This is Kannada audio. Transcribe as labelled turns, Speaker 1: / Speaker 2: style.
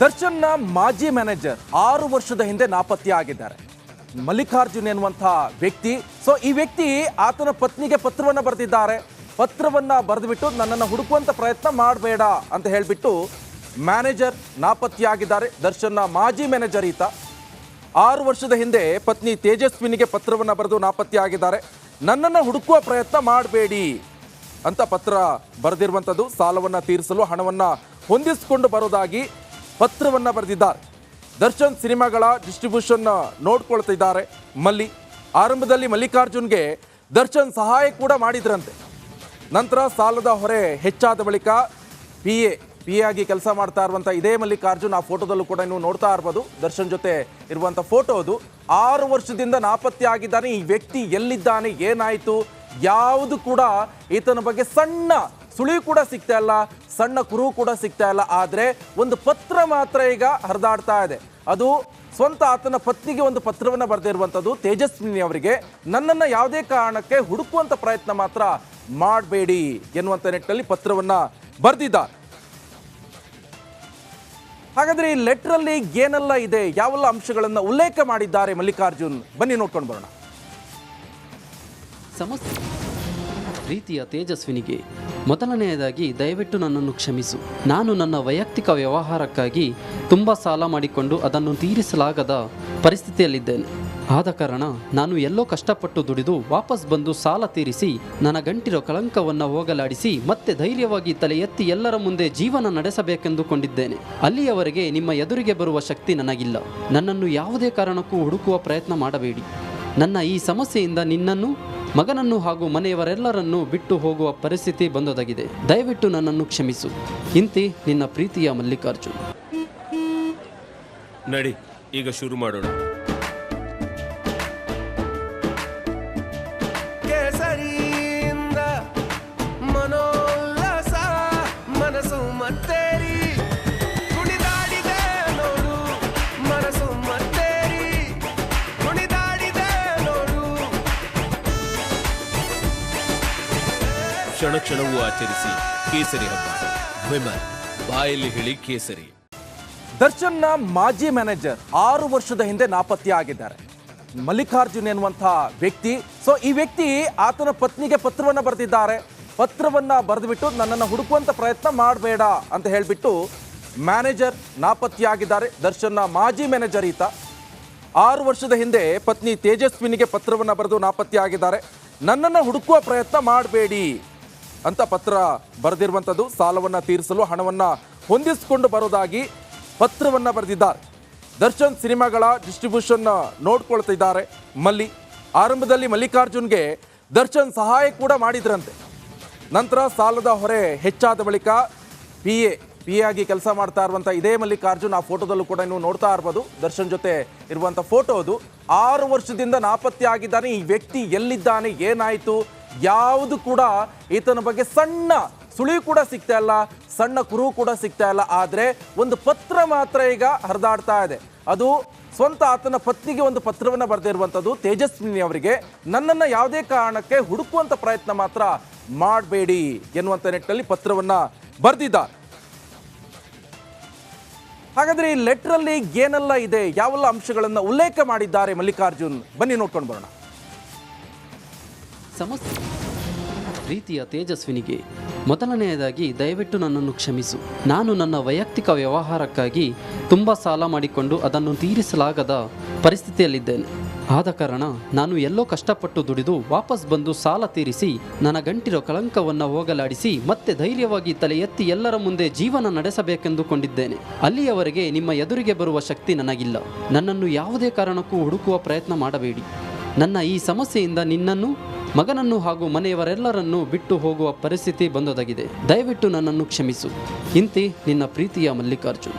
Speaker 1: ದರ್ಶನ್ನ ಮಾಜಿ ಮ್ಯಾನೇಜರ್ 6 ವರ್ಷದ ಹಿಂದೆ ನಾಪತ್ತೆಯಾಗಿದ್ದಾರೆ. ಮಲ್ಲಿಕಾರ್ಜುನ್ ಎನ್ನುವಂತಹ ವ್ಯಕ್ತಿ. ಸೊ ಈ ವ್ಯಕ್ತಿ ಆತನ ಪತ್ನಿಗೆ ಪತ್ರವನ್ನು ಬರೆದಿದ್ದಾರೆ. ಪತ್ರವನ್ನು ಬರೆದುಬಿಟ್ಟು ನನ್ನನ್ನು ಹುಡುಕುವಂತ ಪ್ರಯತ್ನ ಮಾಡಬೇಡ ಅಂತ ಹೇಳಿಬಿಟ್ಟು ಮ್ಯಾನೇಜರ್ ನಾಪತ್ತೆಯಾಗಿದ್ದಾರೆ. ದರ್ಶನ್ನ ಮಾಜಿ ಮ್ಯಾನೇಜರ್ ಈತ 6 ವರ್ಷದ ಹಿಂದೆ ಪತ್ನಿ ತೇಜಸ್ವಿನಿಗೆ ಪತ್ರವನ್ನು ಬರೆದು ನಾಪತ್ತೆಯಾಗಿದ್ದಾರೆ. ನನ್ನನ್ನು ಹುಡುಕುವ ಪ್ರಯತ್ನ ಮಾಡಬೇಡಿ ಅಂತ ಪತ್ರ ಬರೆದಿರುವಂಥದ್ದು. ಸಾಲವನ್ನು ತೀರಿಸಲು ಹಣವನ್ನು ಹೊಂದಿಸಿಕೊಂಡು ಬರೋದಾಗಿ ಪತ್ರವನ್ನು ಬರೆದಿದ್ದಾರೆ. ದರ್ಶನ್ ಸಿನಿಮಾಗಳ ಡಿಸ್ಟ್ರಿಬ್ಯೂಷನ್ ನೋಡ್ಕೊಳ್ತಿದ್ದಾರೆ. ಆರಂಭದಲ್ಲಿ ಮಲ್ಲಿಕಾರ್ಜುನ್ಗೆ ದರ್ಶನ್ ಸಹಾಯ ಕೂಡ ಮಾಡಿದ್ರಂತೆ. ನಂತರ ಸಾಲದ ಹೊರೆ ಹೆಚ್ಚಾದ ಬಳಿಕ ಪಿ ಎ ಆಗಿ ಕೆಲಸ ಮಾಡ್ತಾ ಇರುವಂಥ ಇದೇ ಮಲ್ಲಿಕಾರ್ಜುನ್, ಆ ಫೋಟೋದಲ್ಲೂ ಕೂಡ ನೀವು ನೋಡ್ತಾ ಇರ್ಬೋದು, ದರ್ಶನ್ ಜೊತೆ ಇರುವಂಥ ಫೋಟೋ ಅದು. 6 ವರ್ಷದಿಂದ ನಾಪತ್ತೆ ಆಗಿದ್ದಾನೆ. ಈ ವ್ಯಕ್ತಿ ಎಲ್ಲಿದ್ದಾನೆ, ಏನಾಯಿತು, ಯಾವುದು ಕೂಡ ಈತನ ಬಗ್ಗೆ ಸಣ್ಣ ಸುಳಿವು ಕೂಡ ಸಿಗ್ತಾ ಇಲ್ಲ, ಸಣ್ಣ ಕುರುಹು ಕೂಡ ಸಿಗ್ತಾ ಇಲ್ಲ. ಆದರೆ ಒಂದು ಪತ್ರ ಮಾತ್ರ ಈಗ ಹರಿದಾಡ್ತಾ ಇದೆ. ಅದು ಸ್ವಂತ ಆತನ ಪತ್ನಿಗೆ ಒಂದು ಪತ್ರವನ್ನು ಬರೆದಿರುವಂಥದ್ದು. ತೇಜಸ್ವಿನಿ ಅವರಿಗೆ ನನ್ನನ್ನು ಯಾವುದೇ ಕಾರಣಕ್ಕೆ ಹುಡುಕುವಂಥ ಪ್ರಯತ್ನ ಮಾತ್ರ ಮಾಡಬೇಡಿ ಎನ್ನುವಂಥ ನಿಟ್ಟಿನಲ್ಲಿ ಪತ್ರವನ್ನು ಬರೆದಿದ್ದಾರೆ. ಹಾಗಾದ್ರೆ ಈ ಲೆಟ್ರಲ್ಲಿ ಏನೆಲ್ಲ ಇದೆ, ಯಾವೆಲ್ಲ ಅಂಶಗಳನ್ನು ಉಲ್ಲೇಖ ಮಾಡಿದ್ದಾರೆ ಮಲ್ಲಿಕಾರ್ಜುನ್, ಬನ್ನಿ ನೋಡ್ಕೊಂಡು ಬರೋಣ.
Speaker 2: ಸಮಸ್ಯೆ ಪ್ರೀತಿಯ ತೇಜಸ್ವಿನಿಗೆ ಮೊದಲನೆಯದಾಗಿ ದಯವಿಟ್ಟು ನನ್ನನ್ನು ಕ್ಷಮಿಸು. ನಾನು ನನ್ನ ವೈಯಕ್ತಿಕ ವ್ಯವಹಾರಕ್ಕಾಗಿ ತುಂಬ ಸಾಲ ಮಾಡಿಕೊಂಡು ಅದನ್ನು ತೀರಿಸಲಾಗದ ಪರಿಸ್ಥಿತಿಯಲ್ಲಿದ್ದೇನೆ. ಆದ ಕಾರಣ ನಾನು ಎಲ್ಲೋ ಕಷ್ಟಪಟ್ಟು ದುಡಿದು ವಾಪಸ್ ಬಂದು ಸಾಲ ತೀರಿಸಿ ನನ್ನ ಗಂಟಿರೋ ಕಳಂಕವನ್ನು ಹೋಗಲಾಡಿಸಿ ಮತ್ತೆ ಧೈರ್ಯವಾಗಿ ತಲೆ ಎತ್ತಿ ಎಲ್ಲರ ಮುಂದೆ ಜೀವನ ನಡೆಸಬೇಕೆಂದುಕೊಂಡಿದ್ದೇನೆ. ಅಲ್ಲಿಯವರೆಗೆ ನಿಮ್ಮ ಎದುರಿಗೆ ಬರುವ ಶಕ್ತಿ ನನಗಿಲ್ಲ. ನನ್ನನ್ನು ಯಾವುದೇ ಕಾರಣಕ್ಕೂ ಹುಡುಕುವ ಪ್ರಯತ್ನ ಮಾಡಬೇಡಿ. ನನ್ನ ಈ ಸಮಸ್ಯೆಯಿಂದ ನಿನ್ನನ್ನು, ಮಗನನ್ನು ಹಾಗೂ ಮನೆಯವರೆಲ್ಲರನ್ನೂ ಬಿಟ್ಟು ಹೋಗುವ ಪರಿಸ್ಥಿತಿ ಬಂದೊದಗಿದೆ. ದಯವಿಟ್ಟು ನನ್ನನ್ನು ಕ್ಷಮಿಸು. ಇಂತಿ ನಿನ್ನ ಪ್ರೀತಿಯ ಮಲ್ಲಿಕಾರ್ಜುನ್.
Speaker 3: ನಡಿ, ಈಗ ಶುರು ಮಾಡೋಣ. ಕೇಸರಿಯಿಂದ ಮನೋಲ್ಲಾಸ ಮನಸ್ಸು ಮತ್ತೇರಿ ಕುಣಿದಾಡಿದೆ ನೋಡು, ಮನಸ್ಸು ಮತ್ತೇರಿ ಕುಣಿದಾಡಿದೆ ನೋಡು. ಕ್ಷಣ ಕ್ಷಣವೂ ಆಚರಿಸಿ ಕೇಸರಿ ಹಬ್ಬ. ವಿಮಲ್ ಬಾಯಲ್ಲಿ ಹೇಳಿ ಕೇಸರಿ.
Speaker 1: ದರ್ಶನ್ನ ಮಾಜಿ ಮ್ಯಾನೇಜರ್ 6 ವರ್ಷದ ಹಿಂದೆ ನಾಪತ್ತೆಯಾಗಿದ್ದಾರೆ. ಮಲ್ಲಿಕಾರ್ಜುನ್ ಎನ್ನುವಂತಹ ವ್ಯಕ್ತಿ. ಸೊ ಈ ವ್ಯಕ್ತಿ ಆತನ ಪತ್ನಿಗೆ ಪತ್ರವನ್ನು ಬರೆದಿದ್ದಾರೆ. ಪತ್ರವನ್ನು ಬರೆದುಬಿಟ್ಟು ನನ್ನನ್ನು ಹುಡುಕುವಂತ ಪ್ರಯತ್ನ ಮಾಡಬೇಡ ಅಂತ ಹೇಳಿಬಿಟ್ಟು ಮ್ಯಾನೇಜರ್ ನಾಪತ್ತೆಯಾಗಿದ್ದಾರೆ. ದರ್ಶನ್ನ ಮಾಜಿ ಮ್ಯಾನೇಜರ್ ಈತ 6 ವರ್ಷದ ಹಿಂದೆ ಪತ್ನಿ ತೇಜಸ್ವಿನಿಗೆ ಪತ್ರವನ್ನು ಬರೆದು ನಾಪತ್ತೆಯಾಗಿದ್ದಾರೆ. ನನ್ನನ್ನು ಹುಡುಕುವ ಪ್ರಯತ್ನ ಮಾಡಬೇಡಿ ಅಂತ ಪತ್ರ ಬರೆದಿರುವಂಥದ್ದು. ಸಾಲವನ್ನು ತೀರಿಸಲು ಹಣವನ್ನು ಹೊಂದಿಸಿಕೊಂಡು ಬರೋದಾಗಿ ಪತ್ರವನ್ನು ಬರೆದಿದ್ದಾರೆ. ದರ್ಶನ್ ಸಿನಿಮಾಗಳ ಡಿಸ್ಟ್ರಿಬ್ಯೂಷನ್ ನೋಡ್ಕೊಳ್ತಿದ್ದಾರೆ. ಆರಂಭದಲ್ಲಿ ಮಲ್ಲಿಕಾರ್ಜುನ್ಗೆ ದರ್ಶನ್ ಸಹಾಯ ಕೂಡ ಮಾಡಿದ್ರಂತೆ. ನಂತರ ಸಾಲದ ಹೊರೆ ಹೆಚ್ಚಾದ ಬಳಿಕ ಪಿ ಎ ಆಗಿ ಕೆಲಸ ಮಾಡ್ತಾ ಇರುವಂಥ ಇದೇ ಮಲ್ಲಿಕಾರ್ಜುನ್, ಆ ಫೋಟೋದಲ್ಲೂ ಕೂಡ ನೀವು ನೋಡ್ತಾ ಇರ್ಬೋದು, ದರ್ಶನ್ ಜೊತೆ ಇರುವಂಥ ಫೋಟೋ ಅದು. 6 ವರ್ಷದಿಂದ ನಾಪತ್ತೆ ಆಗಿದ್ದಾನೆ. ಈ ವ್ಯಕ್ತಿ ಎಲ್ಲಿದ್ದಾನೆ, ಏನಾಯಿತು, ಯಾವುದು ಕೂಡ ಈತನ ಬಗ್ಗೆ ಸಣ್ಣ ಸುಳಿವು ಕೂಡ ಸಿಗ್ತಾ ಇಲ್ಲ, ಸಣ್ಣ ಕುರುಹು ಕೂಡ ಸಿಗ್ತಾ ಇಲ್ಲ. ಆದರೆ ಒಂದು ಪತ್ರ ಮಾತ್ರ ಈಗ ಹರಿದಾಡ್ತಾ ಇದೆ. ಅದು ಸ್ವಂತ ಆತನ ಪತ್ನಿಗೆ ಒಂದು ಪತ್ರವನ್ನು ಬರೆದಿರುವಂಥದ್ದು. ತೇಜಸ್ವಿನಿ ಅವರಿಗೆ ನನ್ನನ್ನು ಯಾವುದೇ ಕಾರಣಕ್ಕೆ ಹುಡುಕುವಂಥ ಪ್ರಯತ್ನ ಮಾತ್ರ ಮಾಡಬೇಡಿ ಎನ್ನುವಂಥ ನಿಟ್ಟಿನಲ್ಲಿ ಪತ್ರವನ್ನು ಬರೆದಿದ್ದಾರೆ. ಹಾಗಾದ್ರೆ ಈ ಲೆಟ್ರಲ್ಲಿ ಏನೆಲ್ಲ ಇದೆ, ಯಾವೆಲ್ಲ ಅಂಶಗಳನ್ನು ಉಲ್ಲೇಖ ಮಾಡಿದ್ದಾರೆ ಮಲ್ಲಿಕಾರ್ಜುನ್, ಬನ್ನಿ ನೋಡ್ಕೊಂಡು ಬರೋಣ.
Speaker 2: ಸಮಸ್ಯೆ ಪ್ರೀತಿಯ ತೇಜಸ್ವಿನಿಗೆ ಮೊದಲನೆಯದಾಗಿ ದಯವಿಟ್ಟು ನನ್ನನ್ನು ಕ್ಷಮಿಸು. ನಾನು ನನ್ನ ವೈಯಕ್ತಿಕ ವ್ಯವಹಾರಕ್ಕಾಗಿ ತುಂಬ ಸಾಲ ಮಾಡಿಕೊಂಡು ಅದನ್ನು ತೀರಿಸಲಾಗದ ಪರಿಸ್ಥಿತಿಯಲ್ಲಿದ್ದೇನೆ. ಆದ ಕಾರಣ ನಾನು ಎಲ್ಲೋ ಕಷ್ಟಪಟ್ಟು ದುಡಿದು ವಾಪಸ್ ಬಂದು ಸಾಲ ತೀರಿಸಿ ನನ್ನ ಗಂಟಿರೋ ಕಳಂಕವನ್ನು ಹೋಗಲಾಡಿಸಿ ಮತ್ತೆ ಧೈರ್ಯವಾಗಿ ತಲೆ ಎತ್ತಿ ಎಲ್ಲರ ಮುಂದೆ ಜೀವನ ನಡೆಸಬೇಕೆಂದುಕೊಂಡಿದ್ದೇನೆ. ಅಲ್ಲಿಯವರೆಗೆ ನಿಮ್ಮ ಎದುರಿಗೆ ಬರುವ ಶಕ್ತಿ ನನಗಿಲ್ಲ. ನನ್ನನ್ನು ಯಾವುದೇ ಕಾರಣಕ್ಕೂ ಹುಡುಕುವ ಪ್ರಯತ್ನ ಮಾಡಬೇಡಿ. ನನ್ನ ಈ ಸಮಸ್ಯೆಯಿಂದ ನಿನ್ನನ್ನು, ಮಗನನ್ನು ಹಾಗೂ ಮನೆಯವರೆಲ್ಲರನ್ನೂ ಬಿಟ್ಟು ಹೋಗುವ ಪರಿಸ್ಥಿತಿ ಬಂದೊದಗಿದೆ. ದಯವಿಟ್ಟು ನನ್ನನ್ನು ಕ್ಷಮಿಸು. ಇಂತಿ ನಿನ್ನ ಪ್ರೀತಿಯ ಮಲ್ಲಿಕಾರ್ಜುನ್.